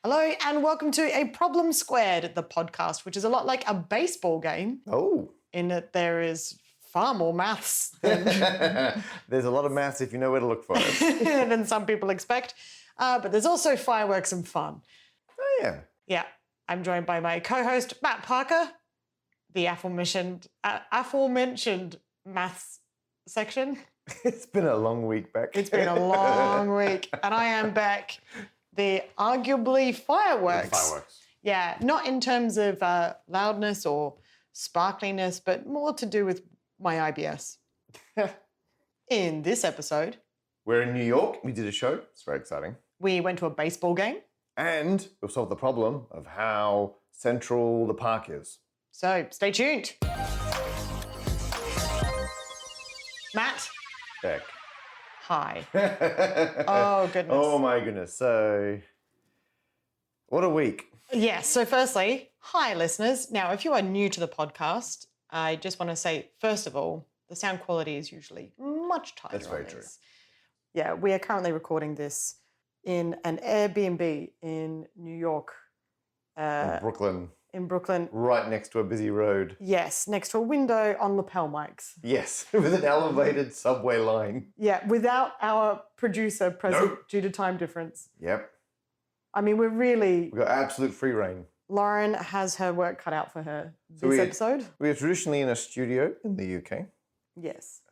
Hello and welcome to A Problem Squared, the podcast, which is a lot like a baseball game. Oh. In that there is far more maths than... There's a lot of maths if you know where to look for it. than some people expect. But there's also fireworks and fun. Oh, yeah. Yeah. I'm joined by my co-host, Matt Parker, the aforementioned maths section. It's been a long week, Beck. It's been a long week. And I am Beck, the arguably fireworks. Fireworks. Yeah, not in terms of loudness or sparkliness, but more to do with my IBS. In this episode, we're in New York. We did a show. It's very exciting. We went to a baseball game. And we'll solve the problem of how central the park is. So stay tuned. Matt. Beck. Hi. Oh, goodness. Oh, my goodness. So, what a week. Yes. So firstly, hi, listeners. Now, if you are new to the podcast, I just want to say, first of all, the sound quality is usually much tighter. That's very true. Yeah, we are currently recording this in an Airbnb in New York. In Brooklyn. In Brooklyn. Right next to a busy road. Yes, next to a window on lapel mics. Yes, with an elevated subway line. Yeah, without our producer present due to time difference. Yep. I mean, we've got absolute free reign. Lauren has her work cut out for her this episode. We are traditionally in a studio in the UK. Yes.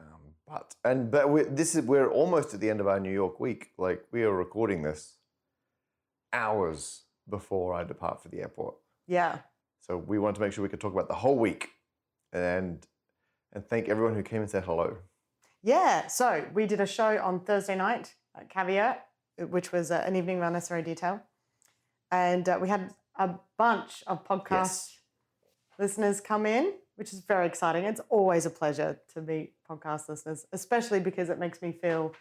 But we're almost at the end of our New York week. Like, we are recording this hours before I depart for the airport. Yeah. So we wanted to make sure we could talk about the whole week and thank everyone who came and said hello. Yeah. So we did a show on Thursday night at Caveat, which was an evening of unnecessary detail. And we had a bunch of podcast listeners come in, which is very exciting. It's always a pleasure to meet podcast listeners, especially because it makes me feel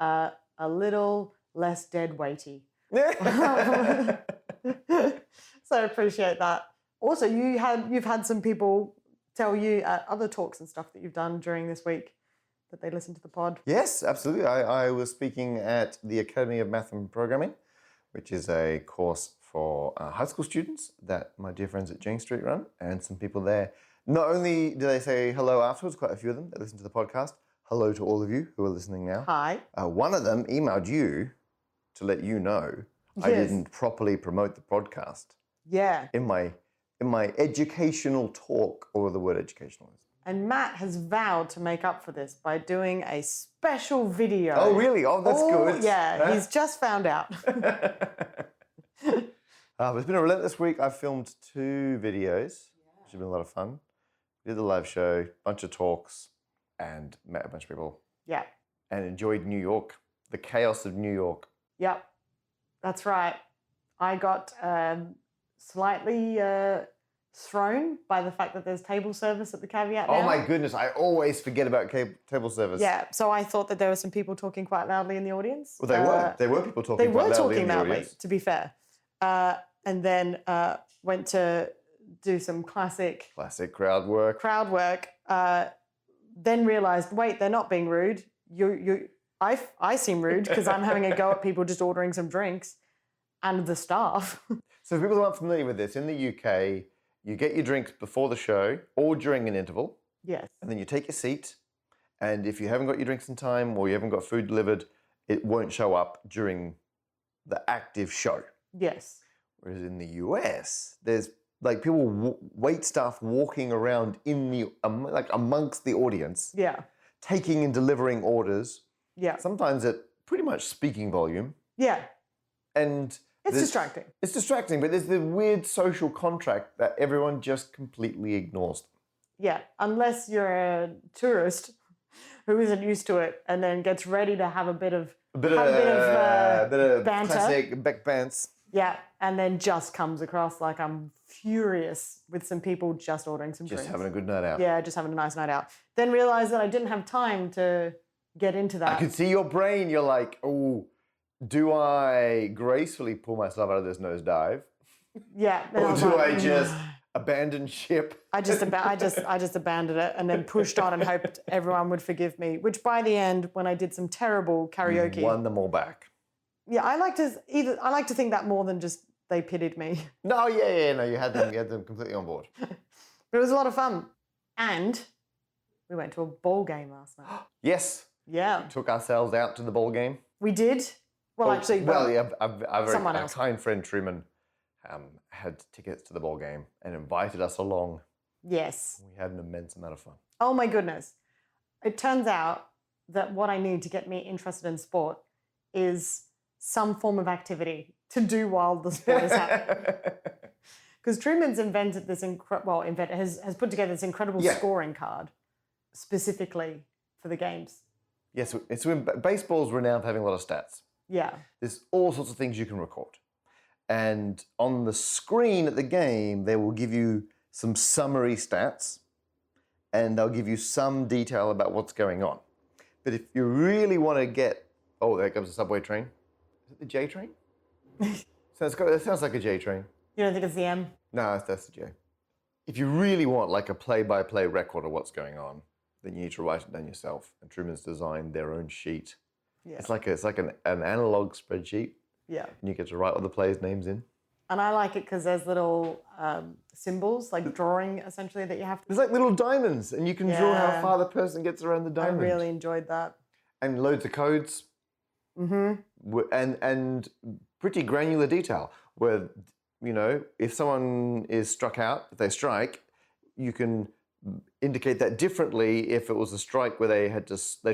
a little less dead weighty. So I appreciate that. Also, you've had some people tell you at other talks and stuff that you've done during this week that they listened to the pod. Yes, absolutely. I was speaking at the Academy of Math and Programming, which is a course for high school students that my dear friends at Jane Street run, and some people there. Not only do they say hello afterwards, quite a few of them that listen to the podcast. Hello to all of you who are listening now. Hi. One of them emailed you to let you know I didn't properly promote the podcast. Yeah. In my educational talk, or the word educational is. And Matt has vowed to make up for this by doing a special video. Oh, really? Oh, that's good. Yeah, he's just found out. It's been a relentless week. I've filmed 2 videos, which have been a lot of fun. Did the live show, bunch of talks, and met a bunch of people. Yeah. And enjoyed New York, the chaos of New York. Yep, that's right. I got slightly thrown by the fact that there's table service at the Caveat now. Oh my goodness, I always forget about table service. Yeah, so I thought that there were some people talking quite loudly in the audience. Well, they were. There were people talking quite loudly in the audience. To be fair. And then went to do some classic crowd work. Then realised, wait, they're not being rude. I seem rude because I'm having a go at people just ordering some drinks and the staff. So for people who aren't familiar with this, in the UK, you get your drinks before the show or during an interval. Yes. And then you take your seat. And if you haven't got your drinks in time or you haven't got food delivered, it won't show up during the active show. Yes. Whereas in the US, there's like people, wait staff walking around in the, like amongst the audience. Yeah. Taking and delivering orders. Yeah. Sometimes at pretty much speaking volume. Yeah. And it's distracting. It's distracting, but there's the weird social contract that everyone just completely ignores. Yeah, unless you're a tourist who isn't used to it and then gets ready to have a bit of banter. Classic Beck Bants. Yeah, and then just comes across like I'm furious with some people just ordering some drinks. Just having a good night out. Yeah, just having a nice night out. Then realised that I didn't have time to get into that. I could see your brain. You're like, oh, do I gracefully pull myself out of this nosedive? Yeah. Or do I just abandon ship? I just abandoned it and then pushed on and hoped everyone would forgive me. Which by the end, when I did some terrible karaoke, you won them all back. Yeah, I like to think that more than just they pitied me. No, no, you had them completely on board. But it was a lot of fun. And we went to a ball game last night. Yes. Yeah. We took ourselves out to the ball game. We did. Well, actually, yeah, someone a else. kind friend, Truman, had tickets to the ball game and invited us along. Yes. We had an immense amount of fun. Oh my goodness. It turns out that what I need to get me interested in sport is some form of activity to do while the sport is happening. Because Truman's invented this has put together this incredible scoring card specifically for the games. Yes, baseball's renowned for having a lot of stats. Yeah. There's all sorts of things you can record. And on the screen at the game, they will give you some summary stats and they'll give you some detail about what's going on. But if you really want to get... Oh, there comes a subway train. Is it the J train? It sounds like a J train. You don't think it's the M? No, that's the J. If you really want like a play-by-play record of what's going on, then you need to write it down yourself. And Truman's designed their own sheet. Yeah. It's like an analog spreadsheet. Yeah. And you get to write all the players' names in. And I like it because there's little symbols, like drawing essentially that you have to... There's like little diamonds and you can draw how far the person gets around the diamond. I really enjoyed that. And loads of codes. Mm-hmm. And pretty granular detail where, you know, if someone is struck out, if they strike, you can indicate that differently if it was a strike where they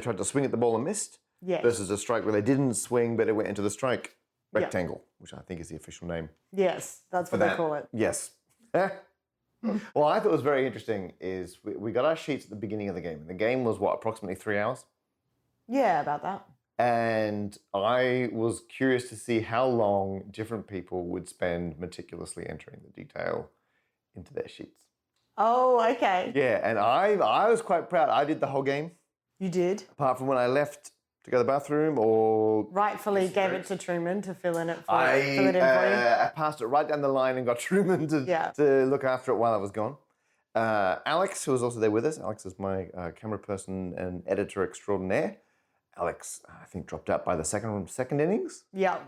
tried to swing at the ball and missed versus a strike where they didn't swing but it went into the strike rectangle, which I think is the official name. Yes, that's what they call it. Yes. Well, I thought was very interesting is we got our sheets at the beginning of the game. The game was, approximately 3 hours? Yeah, about that. And I was curious to see how long different people would spend meticulously entering the detail into their sheets. Oh, okay. Yeah, and I was quite proud. I did the whole game. You did? Apart from when I left to go to the bathroom or... Rightfully gave it to Truman to fill it in for you. I passed it right down the line and got Truman to look after it while I was gone. Alex, who was also there with us, Alex is my camera person and editor extraordinaire. Alex, I think, dropped out by the second innings. Yeah.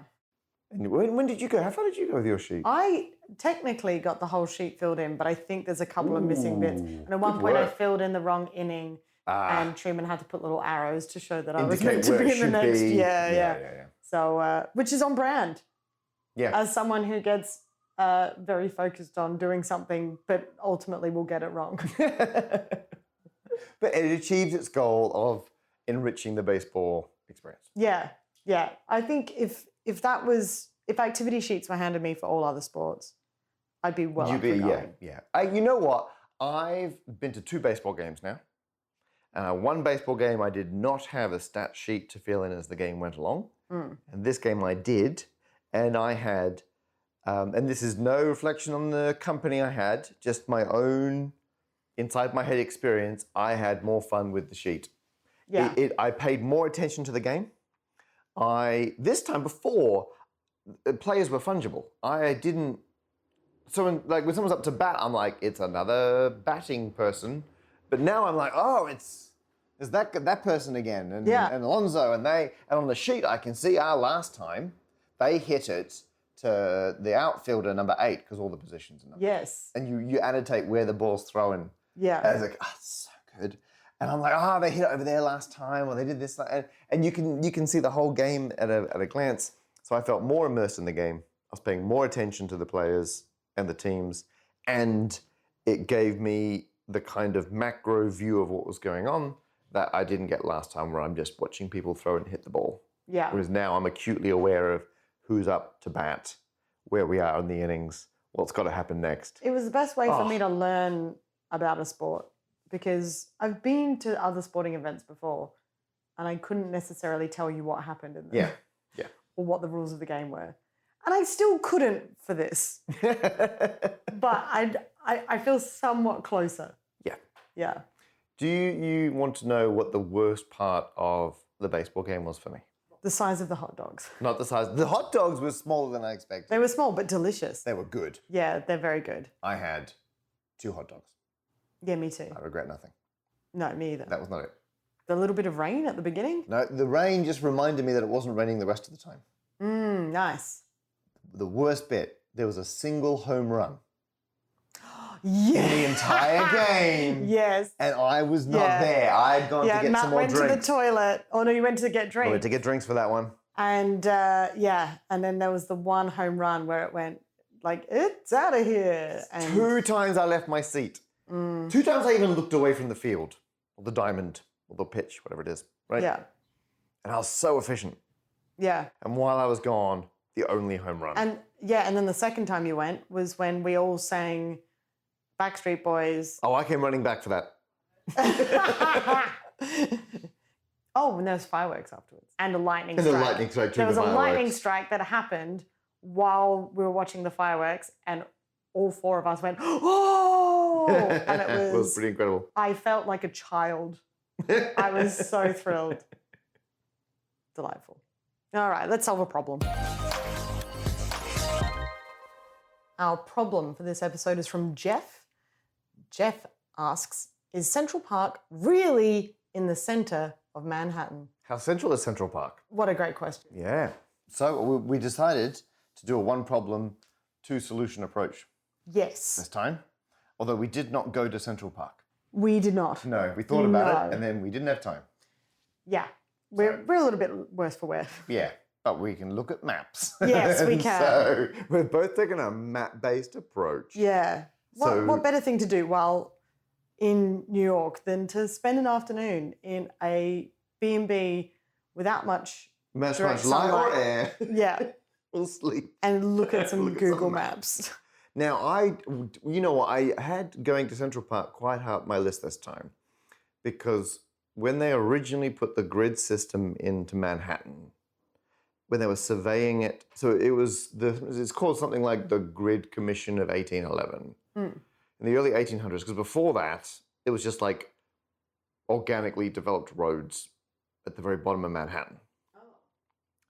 And when did you go? How far did you go with your sheet? I technically got the whole sheet filled in, but I think there's a couple of missing bits. And at one point I filled in the wrong inning and Truman had to put little arrows to show that I was meant to be in the next. Yeah. So, which is on brand. Yeah. As someone who gets very focused on doing something, but ultimately will get it wrong. But it achieved its goal of enriching the baseball experience. Yeah. I think if activity sheets were handed me for all other sports, I'd be well up for going. Yeah. You know what? I've been to 2 baseball games now. One baseball game I did not have a stat sheet to fill in as the game went along. And this game I did. And I had, and this is no reflection on the company I had, just my own inside my head experience, I had more fun with the sheet. Yeah. I paid more attention to the game. This time before, players were fungible. When someone's up to bat, I'm like, it's another batting person. But now I'm like, oh, it's that person again. And Alonso, and on the sheet I can see last time they hit it to the outfielder number 8 because all the positions are numbered. Yes. And you annotate where the ball's thrown. Yeah. And I was like, oh, it's so good. And I'm like, they hit it over there last time, or they did this, and you can see the whole game at a glance. So I felt more immersed in the game. I was paying more attention to the players and the teams, and it gave me the kind of macro view of what was going on that I didn't get last time, where I'm just watching people throw and hit the ball. Yeah. Whereas now I'm acutely aware of who's up to bat, where we are in the innings, what's got to happen next. It was the best way for me to learn about a sport, because I've been to other sporting events before and I couldn't necessarily tell you what happened in them. Yeah. Or what the rules of the game were. And I still couldn't for this. But I feel somewhat closer. Yeah. Do you want to know what the worst part of the baseball game was for me? The size of the hot dogs. Not the size. The hot dogs were smaller than I expected. They were small, but delicious. They were good. Yeah, they're very good. I had 2 hot dogs. Yeah, me too. I regret nothing. No, me either. That was not it. The little bit of rain at the beginning? No, the rain just reminded me that it wasn't raining the rest of the time. Nice. The worst bit there was a single home run Yeah. in the entire game. Yes. And I was not Yeah. there. I had gone to get Matt some more went drinks. to the toilet. Oh, no, you went to get drinks. I went to get drinks for that one. And and then there was the one home run where it went like, it's out of here. And 2 times I left my seat. 2 times I even looked away from the field, or the diamond, or the pitch, whatever it is, right? Yeah. And I was so efficient. Yeah. And while I was gone, the only home run. And then the second time you went was when we all sang Backstreet Boys. Oh, I came running back for that. Oh, and there was fireworks afterwards. And a lightning And strike. the lightning strike. There was a fireworks. lightning strike that happened while we were watching the fireworks, and all 4 of us went, oh! And It was pretty incredible. I felt like a child. I was so thrilled. Delightful. All right, let's solve a problem. Our problem for this episode is from Jeff. Jeff asks, is Central Park really in the center of Manhattan? How central is Central Park? What a great question. Yeah. So we decided to do a 1 problem, 2 solution approach Yes, this time. Although we did not go to Central Park. we did not. No, we thought about No. it and then we didn't have time. Yeah, we're a little bit worse for wear. Yeah, but we can look at maps. Yes, we And can. So we're both taking a map-based approach. Yeah. What better thing to do while in New York than to spend an afternoon in a B&B without much Much direct light or sunlight. air. Yeah, We'll sleep. and look at some Look at some Google maps. Maps. Now, you know what? I had going to Central Park quite high up my list this time because when they originally put the grid system into Manhattan, when they were surveying it, so it's called something like the Grid Commission of 1811 in the early 1800s, because before that, it was just like organically developed roads at the very bottom of Manhattan.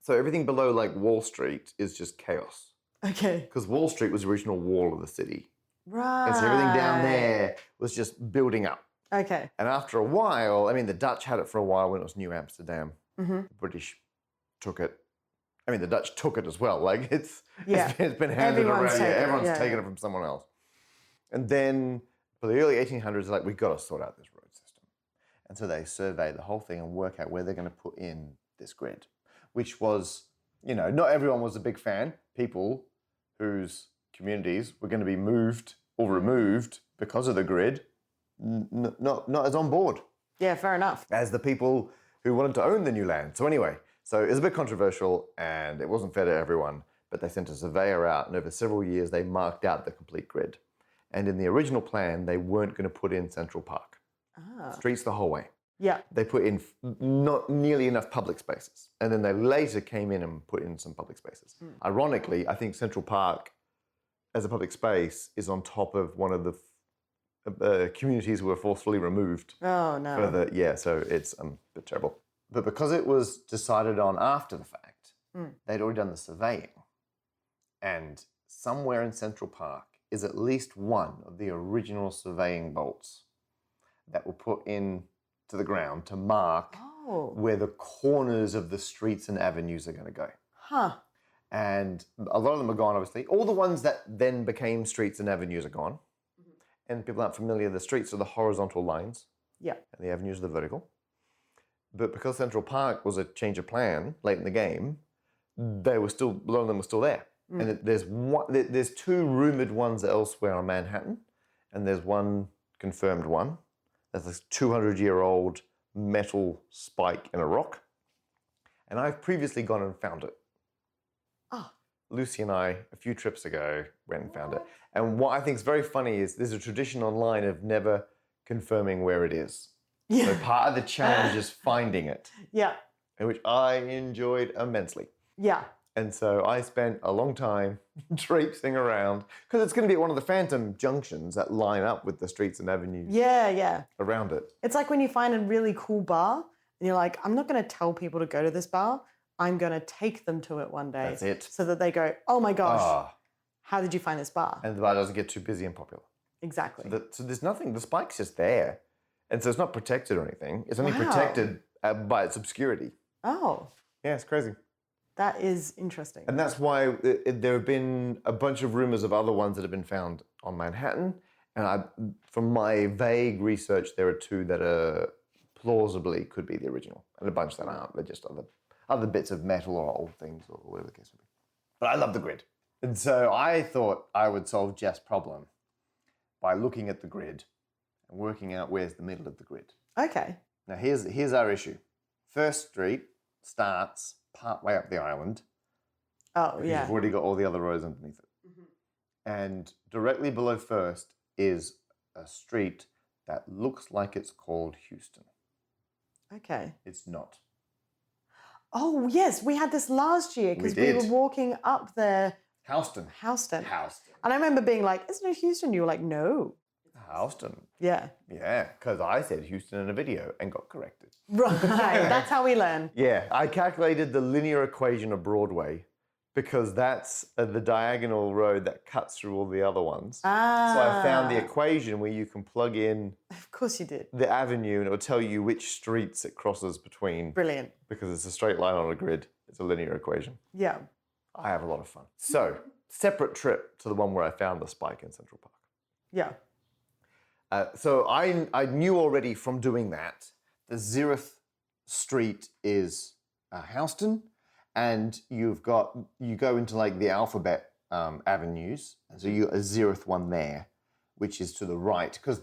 So everything below like Wall Street is just chaos. Okay. Because Wall Street was the original wall of the city. Right. And so everything down there was just building up. Okay. And after a while, I mean, the Dutch had it for a while when it was New Amsterdam. The British took it. I mean, the Dutch took it as well. Like, it's been handed around. Everyone's taken it from someone else. And then, for the early 1800s, like, we've got to sort out this road system. And so they survey the whole thing and work out where they're going to put in this grid, which was, you know, not everyone was a big fan. People whose communities were going to be moved or removed because of the grid, not as on board Yeah, fair enough. as the people who wanted to own the new land. So anyway, so it was a bit controversial and it wasn't fair to everyone, but they sent a surveyor out and over several years they marked out the complete grid. And in the original plan, they weren't going to put in Central Park. Streets the whole way. Yeah. They put in not nearly enough public spaces. And then they later came in and put in some public spaces. Ironically, I think Central Park as a public space is on top of one of the communities who were forcefully removed. Oh, no. So it's a bit terrible. But because it was decided on after the fact, they'd already done the surveying. And somewhere in Central Park is at least one of the original surveying bolts that were put in to the ground to mark where the corners of the streets and avenues are going to go. Huh. And a lot of them are gone, obviously. All the ones that then became streets and avenues are gone. And people aren't familiar, the streets are the horizontal lines. Yeah. And the avenues are the vertical. But because Central Park was a change of plan late in the game, a lot of them were still there. And there's 2 rumored ones elsewhere on Manhattan, and there's one confirmed one. There's this 200-year-old metal spike in a rock. And I've previously gone and found it. Lucy and I, a few trips ago, went and found it. And what I think is very funny is there's a tradition online of never confirming where it is. Yeah. So part of the challenge is finding it, Yeah. which I enjoyed immensely. Yeah. And so I spent a long time traipsing around, because it's going to be at one of the phantom junctions that line up with the streets and avenues Yeah. around it. It's like when you find a really cool bar and you're like, I'm not going to tell people to go to this bar. I'm going to take them to it one day. That's it. So that they go, oh my gosh, how did you find this bar? And the bar doesn't get too busy and popular. Exactly. So there's nothing, the spike's just there. And so it's not protected or anything. It's only Wow. protected by its obscurity. Oh, Yeah, it's crazy. That is interesting. And that's why there have been a bunch of rumors of other ones that have been found on Manhattan. And from my vague research, there are 2 that are plausibly could be the original, and a bunch that aren't. They're just other bits of metal or old things or whatever the case may be. But I love the grid. And so I thought I would solve Jeff's problem by looking at the grid and working out where's the middle of the grid. Okay. Now here's our issue. First Street starts part way up the island. Oh, yeah. You've already got all the other roads underneath it. Mm-hmm. And directly below First is a street that looks like it's called Houston. Okay. It's not. Oh, yes. We had this last year because we were walking up there. Houston. And I remember being like, isn't it Houston? You were like, no. Houston. Yeah. Yeah, because I said Houston in a video and got corrected. Right. That's how we learn. Yeah, I calculated the linear equation of Broadway because that's the diagonal road that cuts through all the other ones. Ah. So I found the equation where you can plug in Of course you did. the avenue and it will tell you which streets it crosses between. Brilliant. Because it's a straight line on a grid. It's a linear equation. Yeah. I have a lot of fun. So, separate trip to the one where I found the spike in Central Park. Yeah. So I knew already from doing that, the 0th street is Houston, and you go into like the alphabet avenues, and so you a 0th one there, which is to the right, because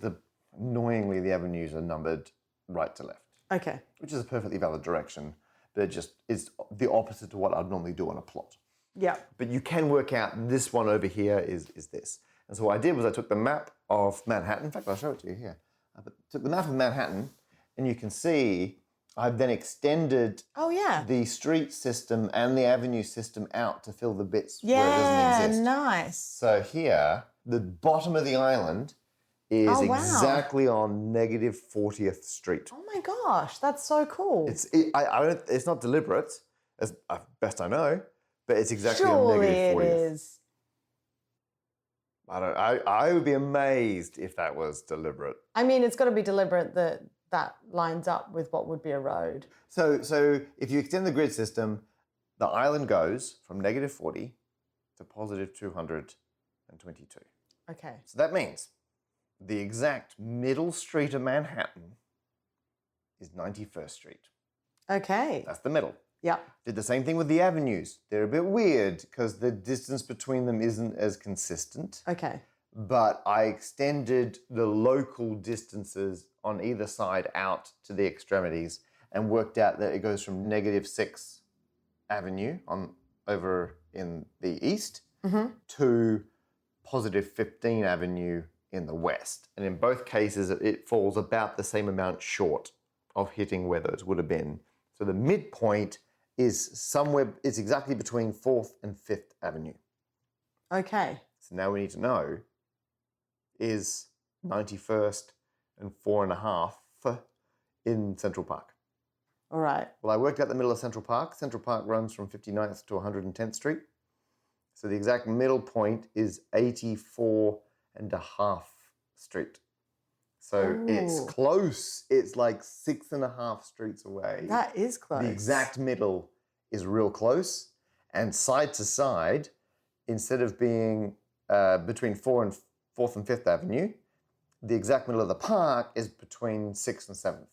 annoyingly the avenues are numbered right to left. Okay. Which is a perfectly valid direction, but it just is the opposite to what I'd normally do on a plot. Yeah. But you can work out this one over here is this. And so what I did was I took the map of Manhattan. In fact, I'll show it to you here. I took the map of Manhattan, and you can see I've then extended the street system and the avenue system out to fill the bits where it doesn't exist. Nice. So here, the bottom of the island is exactly on negative 40th Street. Oh my gosh, that's so cool. It's not deliberate, as best I know, but it's exactly on negative 40th. Surely it is. I would be amazed if that was deliberate. I mean, it's got to be deliberate that lines up with what would be a road. So if you extend the grid system, the island goes from negative 40 to positive 222. Okay. So that means the exact middle street of Manhattan is 91st Street. Okay. That's the middle. Yeah. Did the same thing with the avenues. They're a bit weird because the distance between them isn't as consistent. Okay. But I extended the local distances on either side out to the extremities and worked out that it goes from negative 6 Avenue over in the east to positive 15 Avenue in the west. And in both cases, it falls about the same amount short of hitting where those would have been. So the midpoint is it's exactly between 4th and 5th Avenue. Okay. So now we need to know, is 91st and 4.5 in Central Park? All right. Well, I worked out the middle of Central Park. Central Park runs from 59th to 110th Street. So the exact middle point is 84.5 Street. So it's close. It's like 6.5 streets away. That is close. The exact middle is real close. And side to side, instead of being between 4th and 5th Avenue, the exact middle of the park is between 6th and 7th.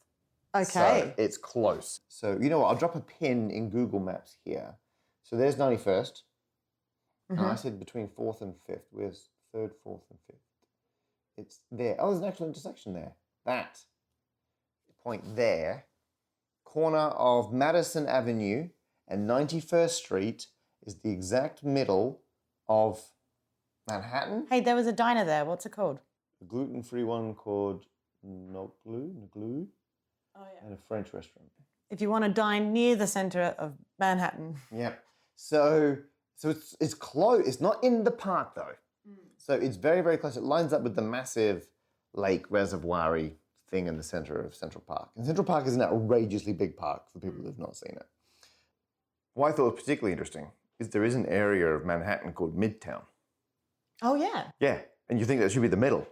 Okay. So it's close. So you know what? I'll drop a pin in Google Maps here. So there's 91st. And I said between 4th and 5th. Where's 3rd, 4th, and 5th? It's there. Oh, there's an actual intersection there. That point there, corner of Madison Avenue and 91st Street is the exact middle of Manhattan. Hey, there was a diner there. What's it called? A gluten-free one called Noglu. Oh, yeah. And a French restaurant. If you want to dine near the center of Manhattan. Yeah. So it's close. It's not in the park though. So it's very, very close. It lines up with the massive lake reservoir-y thing in the center of Central Park. And Central Park is an outrageously big park for people who have not seen it. What I thought was particularly interesting is there is an area of Manhattan called Midtown. Oh, yeah. Yeah. And you think that should be the middle.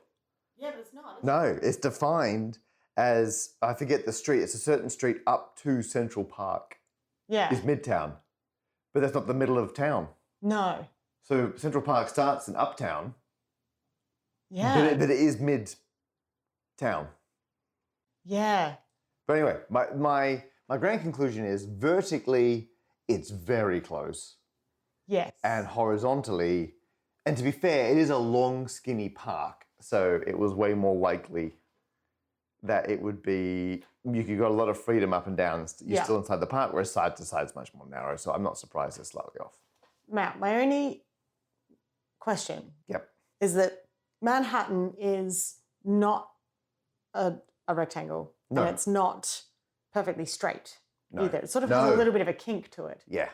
Yeah, but it's not. No, it's defined as, I forget the street, it's a certain street up to Central Park. Yeah. Is Midtown. But that's not the middle of town. No. So Central Park starts in uptown, Yeah. but it is mid-town. Yeah. But anyway, my grand conclusion is vertically, it's very close. Yes. And horizontally, and to be fair, it is a long, skinny park. So it was way more likely that it would be, you could got a lot of freedom up and down. You're still inside the park, whereas side to side is much more narrow. So I'm not surprised it's slightly off. Matt, my only question is that Manhattan is not a rectangle. No. And it's not perfectly straight either. It sort of No. has a little bit of a kink to it. Yeah.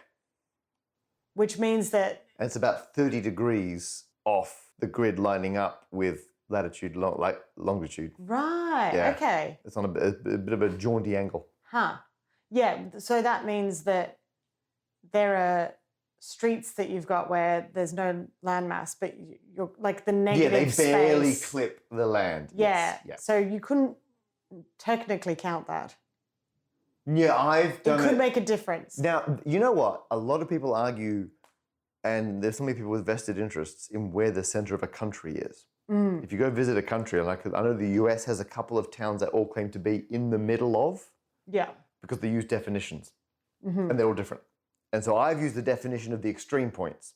Which means that... And it's about 30 degrees off the grid lining up with latitude, longitude. Right, Yeah. okay. It's on a bit of a jaunty angle. Huh. Yeah, so that means that there are streets that you've got where there's no landmass, but you're like the negative they barely space. clip the land. Yeah. Yes. So you couldn't technically count that. Yeah, I've done it. Could make a difference. Now, you know what? A lot of people argue, and there's so many people with vested interests in where the center of a country is. Mm. If you go visit a country, and I know the US has a couple of towns that all claim to be in the middle of, because they use definitions, and they're all different. And so I've used the definition of the extreme points.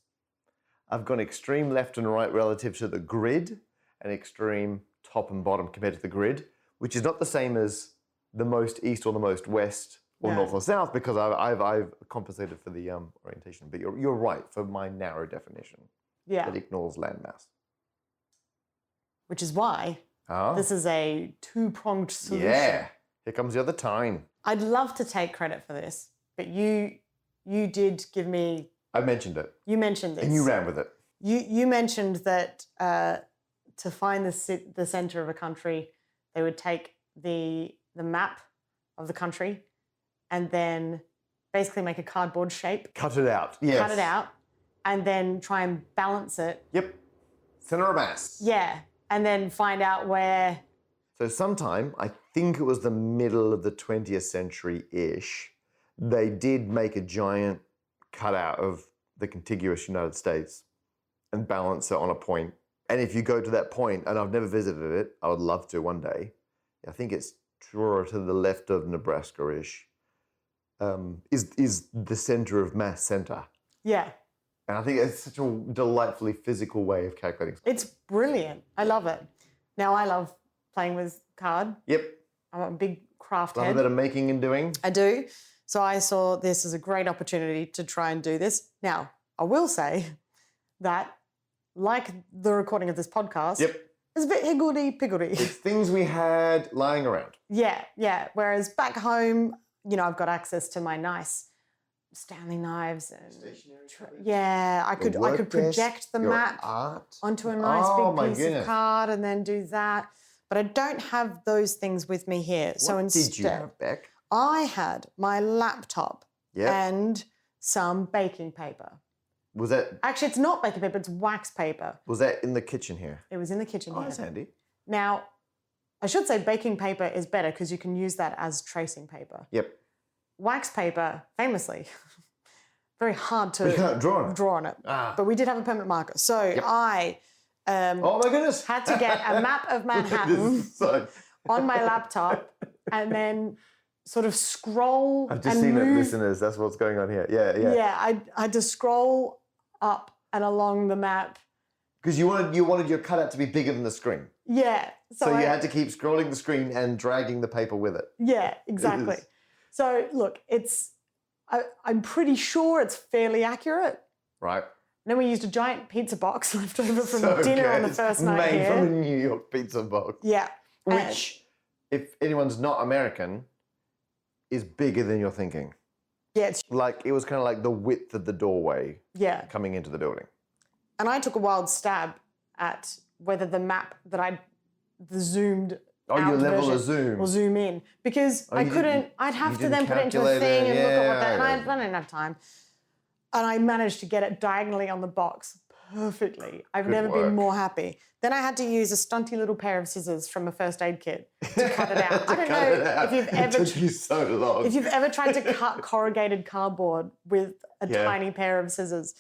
I've gone extreme left and right relative to the grid, and extreme top and bottom compared to the grid, which is not the same as the most east or the most west or north or south, because I've compensated for the orientation. But you're right for my narrow definition. Yeah. That ignores landmass. Which is why this is a two-pronged solution. Yeah. Here comes the other time. I'd love to take credit for this, but you did give me... I mentioned it. You mentioned this. And you ran with it. You mentioned that to find the center of a country, they would take the map of the country and then basically make a cardboard shape. Cut it out. Yes. Cut it out and then try and balance it. Yep. Center of mass. Yeah. And then find out where... So sometime, I think it was the middle of the 20th century-ish, they did make a giant cutout of the contiguous United States and balance it on a point. And if you go to that point, and I've never visited it, I would love to one day, I think it's to the left of Nebraska-ish, is the center of mass center. Yeah. And I think it's such a delightfully physical way of calculating. It's brilliant. I love it. Now, I love playing with card. Yep. I'm a big craft head. Love a bit of making and doing. I do. So I saw this as a great opportunity to try and do this. Now, I will say that, like the recording of this podcast, it's a bit higgledy-piggledy. It's things we had lying around. Yeah. Whereas back home, I've got access to my nice Stanley knives and I could project the map onto a nice big piece of card and then do that. But I don't have those things with me here. So instead, did you have, Beck? I had my laptop and some baking paper. Was that... Actually, it's not baking paper, it's wax paper. Was that in the kitchen here? It was in the kitchen here. That's handy. Now, I should say baking paper is better because you can use that as tracing paper. Yep. Wax paper, famously, very hard to you can't draw on it. But we did have a permanent marker. So I oh my goodness. had to get a map of Manhattan on my laptop and then sort of scroll I've just and seen move. it, listeners. That's what's going on here. Yeah. Yeah, I had to scroll up and along the map. Because you wanted your cutout to be bigger than the screen. Yeah. So you had to keep scrolling the screen and dragging the paper with it. Yeah, exactly. So look, I'm pretty sure it's fairly accurate. Right. Then we used a giant pizza box left over from dinner on the first night made here. from a New York pizza box. Yeah. Which, if anyone's not American, is bigger than you're thinking. Yeah. It was kind of like the width of the doorway coming into the building. And I took a wild stab at whether the map that I'd zoomed your level of zoom. Will zoom in. Because I couldn't, I'd have to then put it into a thing and look at what that, and I didn't have time. And I managed to get it diagonally on the box perfectly. I've Good never work. been more happy. Then I had to use a stunty little pair of scissors from a first aid kit to cut it out. I don't know if you've ever It took you so long. if you've ever tried to cut corrugated cardboard with a Yeah. tiny pair of scissors.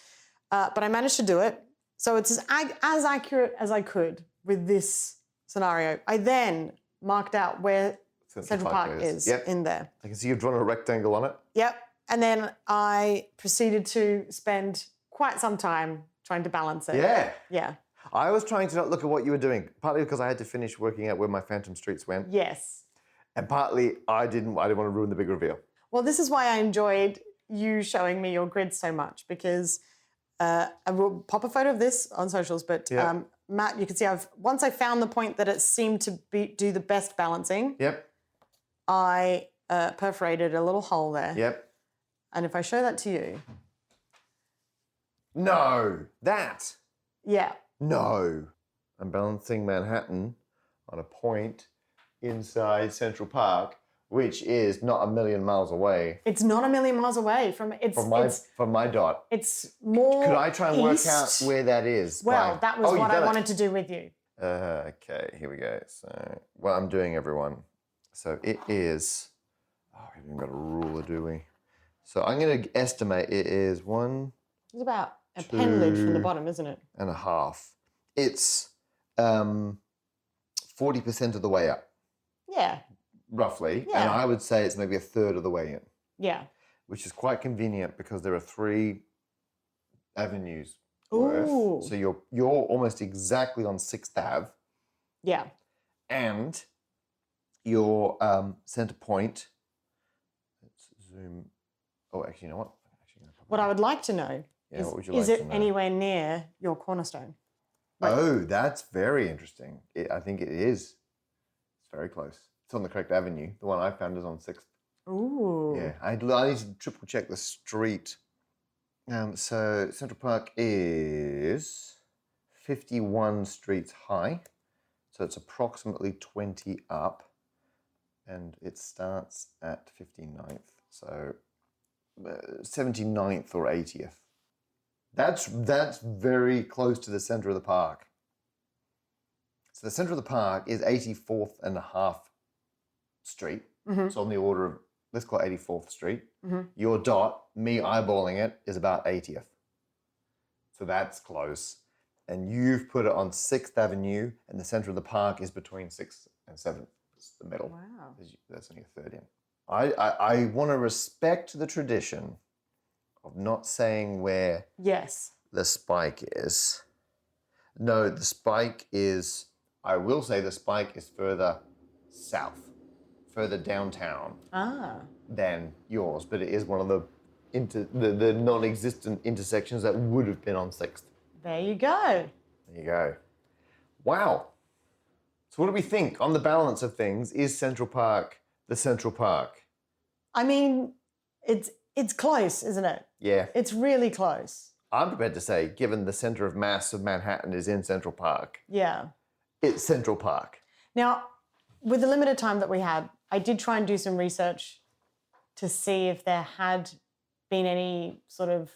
But I managed to do it. So it's as accurate as I could with this scenario. I then marked out where Central Park is Yep. in there. I can see you've drawn a rectangle on it. Yep. And then I proceeded to spend quite some time trying to balance it. Yeah. Yeah. I was trying to not look at what you were doing, partly because I had to finish working out where my phantom streets went, Yes. and partly I didn't want to ruin the big reveal. Well, this is why I enjoyed you showing me your grid so much, because I will pop a photo of this on socials, but Yeah. Matt, you can see once I found the point that it seemed to do the best balancing, Yep. I perforated a little hole there. Yep. And if I show that to you, No. That. yeah, No. I'm balancing Manhattan on a point inside Central Park, which is not a million miles away it's not a million miles away from from my dot. it's more. Could I try and work east. out where that is? Well, that was you've what I done it. wanted to do with you. Okay, here we go. So, what I'm doing, everyone. So it is. Oh, we haven't got a ruler, do we? So I'm going to estimate it is 1.5. It's about a pen lid from the bottom, isn't it? It's 40% of the way up, Yeah, roughly. Yeah. And I would say it's maybe a third of the way in, yeah. which is quite convenient because there are 3 avenues Ooh. worth. So you're almost exactly on 6th Ave. Yeah. And your center point. Let's zoom. Oh, actually, you know what? I'm actually gonna pop What it I up. would like to know Yeah, is, what would you is like it to know? anywhere near your cornerstone? Oh, that's very interesting. I think it is. It's very close. It's on the correct avenue. The one I found is on 6th. Ooh. Yeah, I need to triple check the street. So Central Park is 51 streets high. So it's approximately 20 up. And it starts at 59th. So 79th or 80th. That's very close to the center of the park. So the center of the park is 84th and a half Street. Mhm. So on the order of, let's call it 84th Street. Mhm. Your dot, me eyeballing it, is about 80th. So that's close. And you've put it on 6th Avenue, and the center of the park is between 6th and 7th. It's the middle. Wow. That's only a third in. I want to respect the tradition of not saying where Yes. the spike is. No, the spike is, I will say the spike is further south, further downtown Ah. than yours, but it is one of the non-existent intersections that would have been on 6th. There you go. There you go. Wow. So what do we think on the balance of things? Is Central Park the Central Park? I mean, it's close, isn't it? Yeah. It's really close. I'm prepared to say, given the center of mass of Manhattan is in Central Park, Yeah. it's Central Park. Now, with the limited time that we had, I did try and do some research to see if there had been any sort of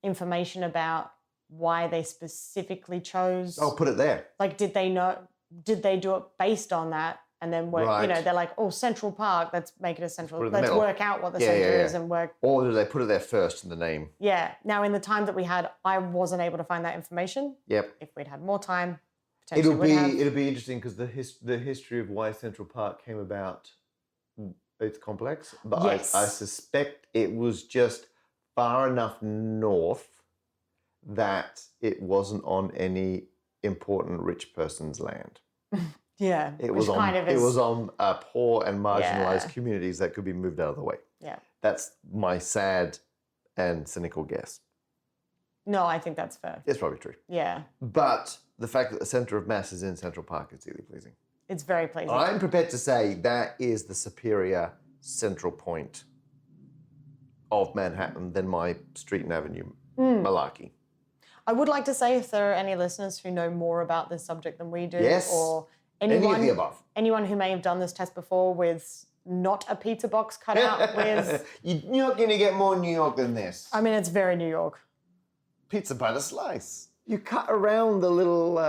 information about why they specifically chose. I'll put it there. Like, did they do it based on that? And then work, Right. they're like, oh, Central Park, let's make it a central. put it in the Let's middle. work out what the Yeah, center yeah, is yeah. and work. Or do they put it there first in the name? Yeah. Now, in the time that we had, I wasn't able to find that information. Yep. If we'd had more time, potentially would have. It'll be interesting because the history of why Central Park came about, it's complex, but Yes. I suspect it was just far enough north that it wasn't on any important rich person's land. Yeah. It which was on kind of is, poor and marginalized Yeah. communities that could be moved out of the way. Yeah. That's my sad and cynical guess. No, I think that's fair. It's probably true. Yeah. But the fact that the center of mass is in Central Park is really pleasing. It's very pleasing. I'm prepared to say that is the superior central point of Manhattan than my street and avenue malarkey. I would like to say if there are any listeners who know more about this subject than we do, Yes. or Any anyone, of the above. anyone who may have done this test before with not a pizza box cut out with, You're not going to get more New York than this. I mean, it's very New York. Pizza by the slice. You cut around the little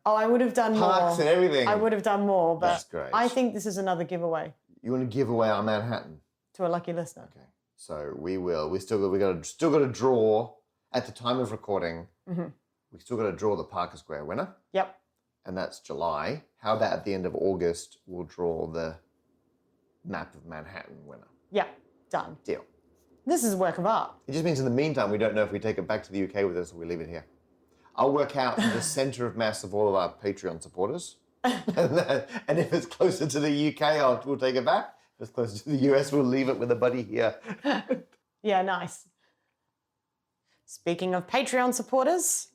I would have done parks more. and everything. I would have done more, but That's great. I think this is another giveaway You want to give away our Manhattan? to a lucky listener. Okay. So we will. We still got to draw at the time of recording. Mm-hmm. We still got to draw the Parker Square winner. Yep. And that's July. How about at the end of August, we'll draw the map of Manhattan winner. Yep. Done. Deal. This is a work of art. It just means in the meantime, we don't know if we take it back to the UK with us or we leave it here. I'll work out the centre of mass of all of our Patreon supporters. And if it's closer to the UK, we'll take it back. If it's closer to the US, we'll leave it with a buddy here. Yeah, nice. Speaking of Patreon supporters,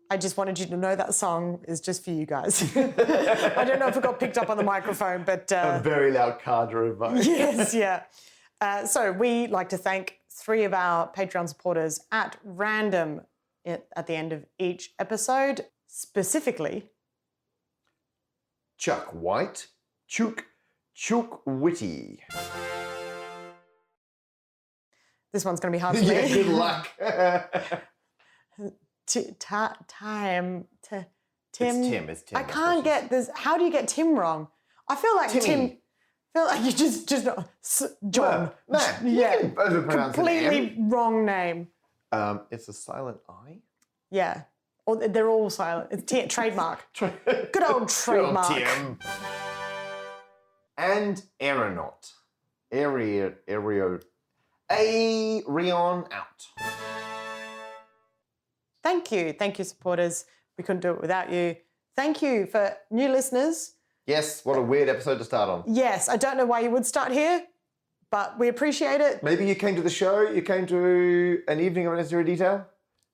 I just wanted you to know that song is just for you guys. I don't know if it got picked up on the microphone, but... a very loud car drove by. Yes, yeah. So we like to thank 3 of our Patreon supporters at random at the end of each episode. Specifically... Chuck White, Chook Whitty. This one's going to be hard for Yeah, me. good luck. Tim. It's Tim. I can't get this. How do you get Tim wrong? I feel like Timmy. Tim. I feel like you just John. Well, man, you can overpronounce an completely M. wrong name. It's a silent I. Yeah, or they're all silent. It's trademark. Good old trademark. Good old Tim. And aeronaut. Arion out. Thank you, supporters. We couldn't do it without you. Thank you for new listeners. Yes, what a weird episode to start on. Yes, I don't know why you would start here, but we appreciate it. Maybe you came to the show, you came to an evening of unnecessary detail,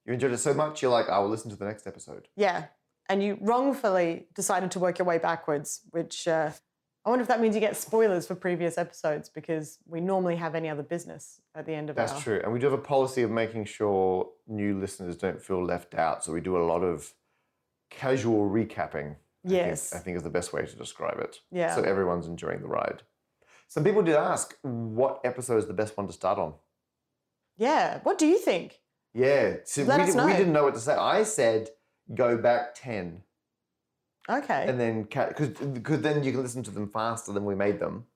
you enjoyed it so much, you're like, I will listen to the next episode. Yeah, and you wrongfully decided to work your way backwards, which I wonder if that means you get spoilers for previous episodes because we normally have any other business at the end of That's true. And we do have a policy of making sure new listeners don't feel left out. So we do a lot of casual recapping. Yes. I think is the best way to describe it. Yeah. So everyone's enjoying the ride. Some people did ask, what episode is the best one to start on? Yeah. What do you think? Yeah. So Let us know. We didn't know what to say. I said, go back 10. Okay. And then, because then you can listen to them faster than we made them.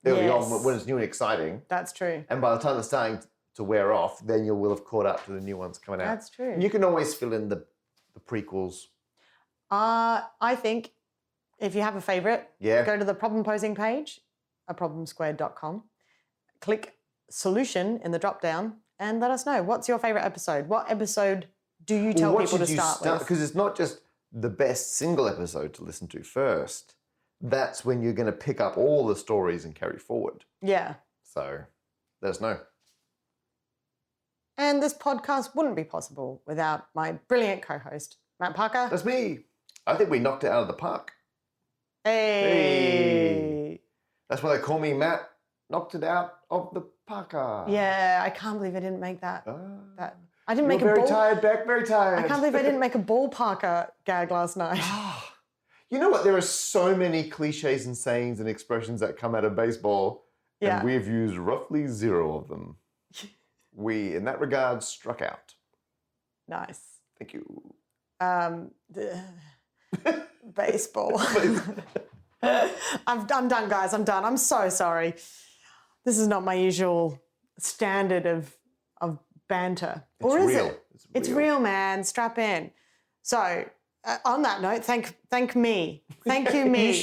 Early on, when it's new and exciting. That's true. And by the time they're starting to wear off, then you will have caught up to the new ones coming out. That's true. And you can always fill in the prequels. I think if you have a favourite, Yeah. go to the problem posing page, aproblemsquared.com, click solution in the drop down, and let us know what's your favourite episode. What episode do you tell people to start with? Because it's not just the best single episode to listen to first. That's when you're going to pick up all the stories and carry forward. Yeah. So let us know. And this podcast wouldn't be possible without my brilliant co-host, Matt Parker. That's me. I think we knocked it out of the park. Hey. That's why they call me Matt. Knocked it out of the Parker. Yeah, I can't believe I didn't make that. I didn't You're make a very ball. tired, Beck, very tired. I can't believe I didn't make a ball Parker gag last night. You know what? There are so many cliches and sayings and expressions that come out of baseball, Yeah. and we've used roughly 0 of them. We, in that regard, struck out. Nice. Thank you. Baseball. I'm done, guys. I'm done. I'm so sorry. This is not my usual standard of banter. It's is real. it? It's real, man. Strap in. So, on that note, thank me. Thank you, me,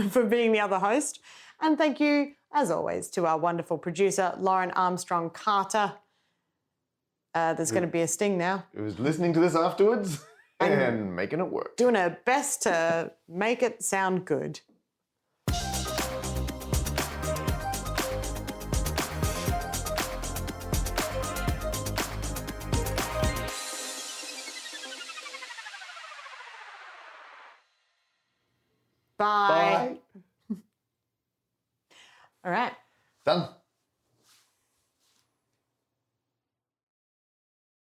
for being the other host. And thank you, as always, to our wonderful producer, Lauren Armstrong Carter. There's going to be a sting now. It was listening to this afterwards and making it work. Doing her best to make it sound good. Bye. All right. Done.